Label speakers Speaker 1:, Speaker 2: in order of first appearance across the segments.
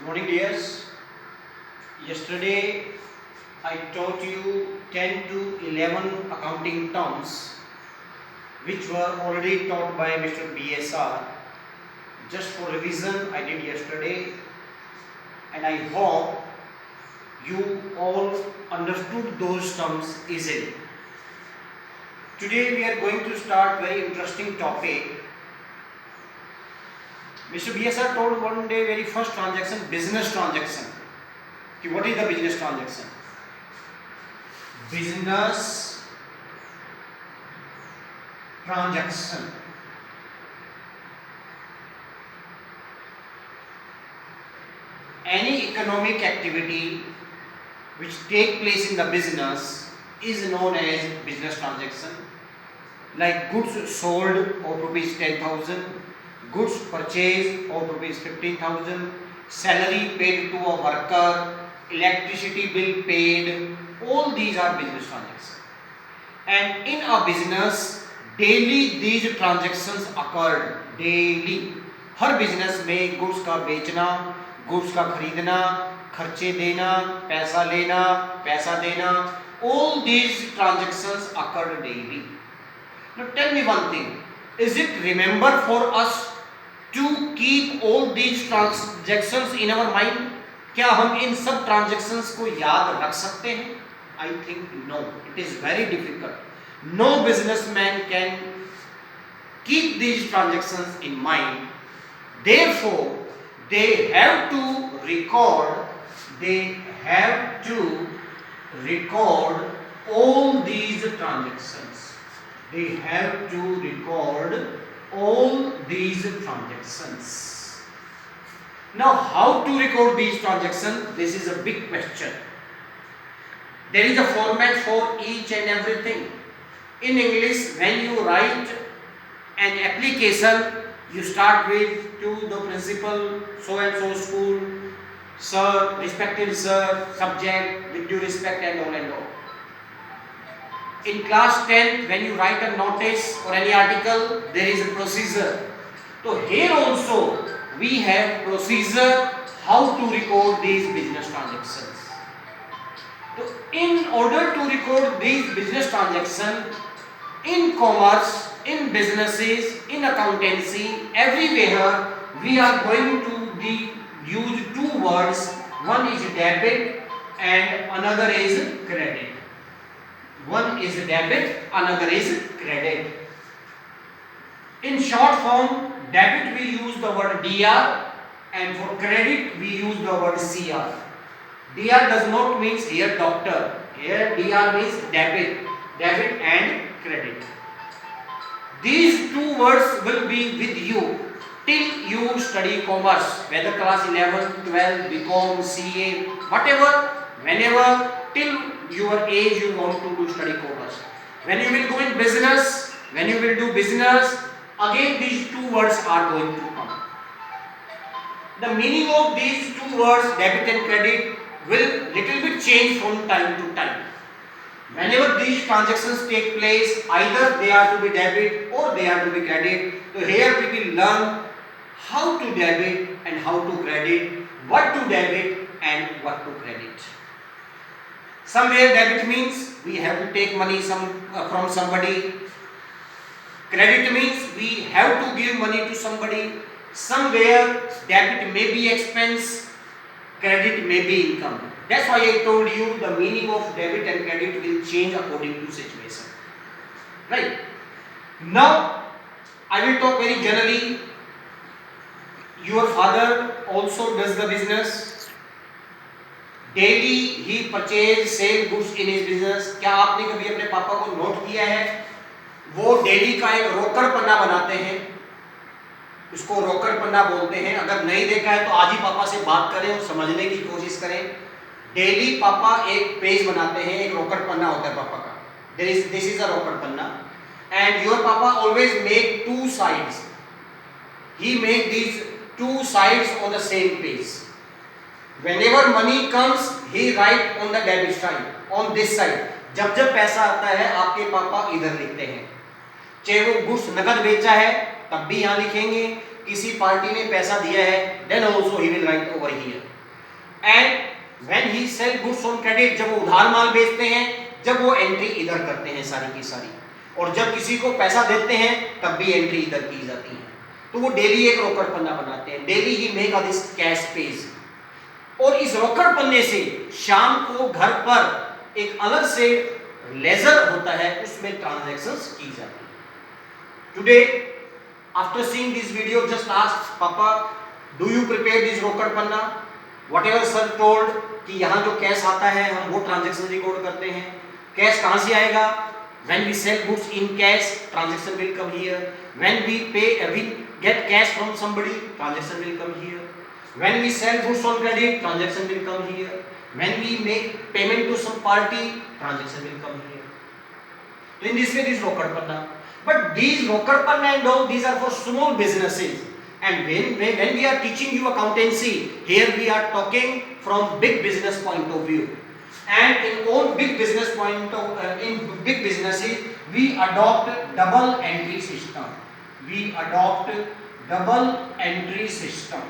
Speaker 1: Morning, dears. Yesterday I taught you 10 to 11 accounting terms which were already taught by Mr. BSR. Just for revision, I did yesterday, and I hope you all understood those terms easily. Today we are going to start very interesting topic. Mr. BSR told one day very first transaction, business transaction. What is the business transaction? Business transaction. Any economic activity which take place in the business is known as business transaction. Like goods sold of rupees 10,000, goods purchased of rupees 15,000, salary paid to a worker, electricity bill paid, all these are business transactions. And in a business, daily these transactions occurred, daily. Her business में goods का बेचना, goods का खरीदना, खर्चे देना, पैसा लेना, पैसा देना, all these transactions occurred daily. Now tell me one thing, is it remember for us to keep all these transactions in our mind? क्या हम इन सब ट्रांजेक्शन्स को याद रख सकते हैं? I think no. It is very difficult. No businessman can keep these transactions in mind. Therefore, they have to record all these transactions. They have to record all these transactions. Now, how to record these transactions? This is a big question. There is a format for each and everything. In English, when you write an application, you start with to the principal, so and so school, sir, respected sir, subject, with due respect and all and all. In class 10, when you write a notice or any article, there is a procedure. So here also we have procedure how to record these business transactions. So in order to record these business transactions in commerce, in businesses, in accountancy, everywhere we are going to use two words. One is debit and another is credit. One is debit, another is credit. In short form, debit we use the word DR, and for credit we use the word CR. DR does not mean here doctor. Here DR means debit and credit. These two words will be with you till you study commerce, whether class 11, 12, BCom, CA, whatever, whenever, till your age you want to study commerce. When you will go in business, when you will do business, again these two words are going to come. The meaning of these two words, debit and credit, will little bit change from time to time. Whenever these transactions take place, either they are to be debit or they are to be credit. So here we will learn how to debit and how to credit, what to debit and what to credit. Somewhere debit means we have to take money from somebody. Credit means we have to give money to somebody. Somewhere debit may be expense, credit may be income. That's why I told you the meaning of debit and credit will change according to situation. Right? Now, I will talk very generally. Your father also does the business. Daily he purchase sell goods in his business. क्या आपने कभी अपने पापा को note किया है? वो daily का एक रोकड़ पन्ना बनाते हैं, उसको रोकड़ पन्ना बोलते हैं. अगर नहीं देखा है तो आज ही पापा से बात करें और समझने की कोशिश करें. डेली पापा एक पेज बनाते हैं, एक रोकड़ पन्ना होता है पापा का. दिस इज अ रोकड़ पन्ना, एंड योर पापा always make two sides. He make these two sides on the same page. Whenever money comes, he write on the debit side, on this side. जब जब पैसा आता है आपके पापा इधर लिखते हैं. चाहे वो गुड्स नकद बेचा है तब भी यहाँ लिखेंगे, किसी पार्टी ने पैसा दिया है, then also he will write over here. And when he sell goods on credit, जब वो उधार माल बेचते हैं, जब वो एंट्री इधर करते हैं सारी की सारी, और जब किसी को पैसा देते हैं तब भी एंट्री इधर की जाती है। तो वो डेली एक रोकड़ पन्ना बनाते हैं, daily he make this cache page, और इस रोकड़ पन्ने से शाम को घर पर एक अलग से लेजर होता है, उसमें ट्रांजैक्शंस की जाती है। Today after seeing this video just ask पापा, डू यू प्रिपेयर दिस रोकड़ पन्ना? व्हाटएवर सर टोल्ड कि यहाँ जो कैश आता है हम वो ट्रांजैक्शन रिकॉर्ड करते हैं। कैश कहाँ से आएगा? When we sell goods in cash, transaction will come here. When we get cash from somebody, transaction will come here. When we sell goods on credit, transaction will come here. When we make payment to some party, transaction will come here. So in this way, this rokad panna. But these rokad panna and all, these are for small businesses. And when we are teaching you accountancy, here we are talking from big business point of view. And in all big business in big businesses, we adopt double entry system. We adopt double entry system.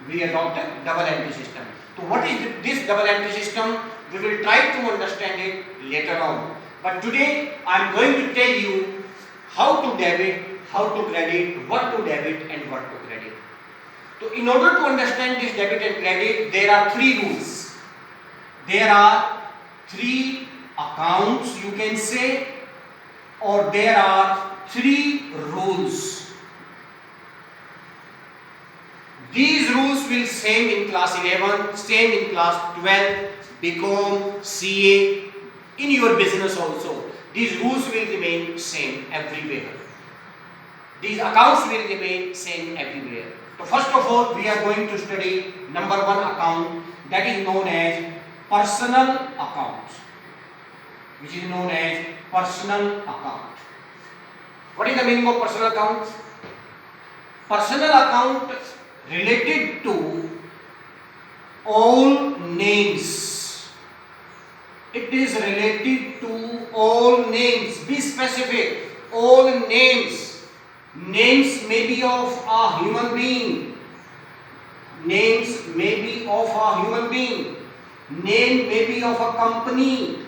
Speaker 1: We adopt double entry system. So what is this double entry system? We will try to understand it later on. But today I am going to tell you how to debit, how to credit, what to debit and what to credit. So in order to understand this debit and credit, there are three rules. There are three accounts, you can say, or there are three rules. These rules will same in class 11, same in class 12, BCom, CA, in your business also. These rules will remain same everywhere. These accounts will remain same everywhere. So first of all, we are going to study number one account, that is known as personal account, which is known as personal account. What is the meaning of personal account? Personal account related to all names. It is related to all names. Be specific. All names. Names may be of a human being. Names may be of a human being. Name may be of a company.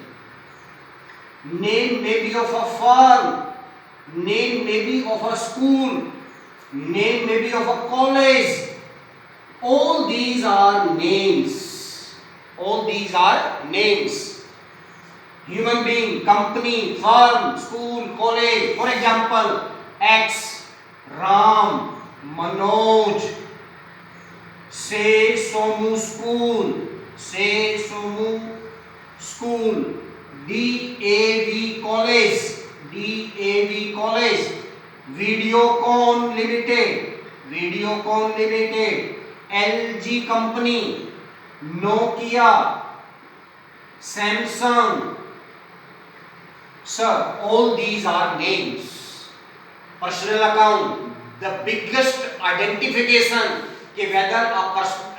Speaker 1: Name may be of a firm. Name may be of a school. Name may be of a college. All these are names. All these are names. Human being, company, firm, school, college. For example, X, Ram, Manoj, Say Somu School. Say Somu School, DAV College, DAV College, Videocon Limited, Videocon Limited, LG Company, Nokia, Samsung. Sir, all these are names. Personal account, the biggest identification whether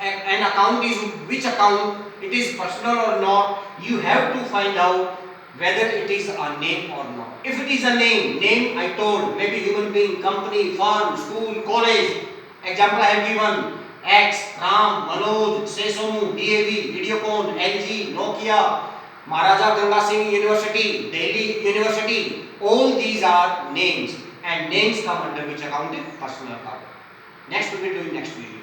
Speaker 1: an account is which account, it is personal or not, you have to find out whether it is a name or not. If it is a name I told, maybe human being, company, firm, school, college. Example I have given: X, Ram, Manoj, Say Somu, DAV, Videocon, LG, Nokia, Maharaja Ganga Singh University, Delhi University. All these are names, and names come under which account? Personal account. Next we will do in next video.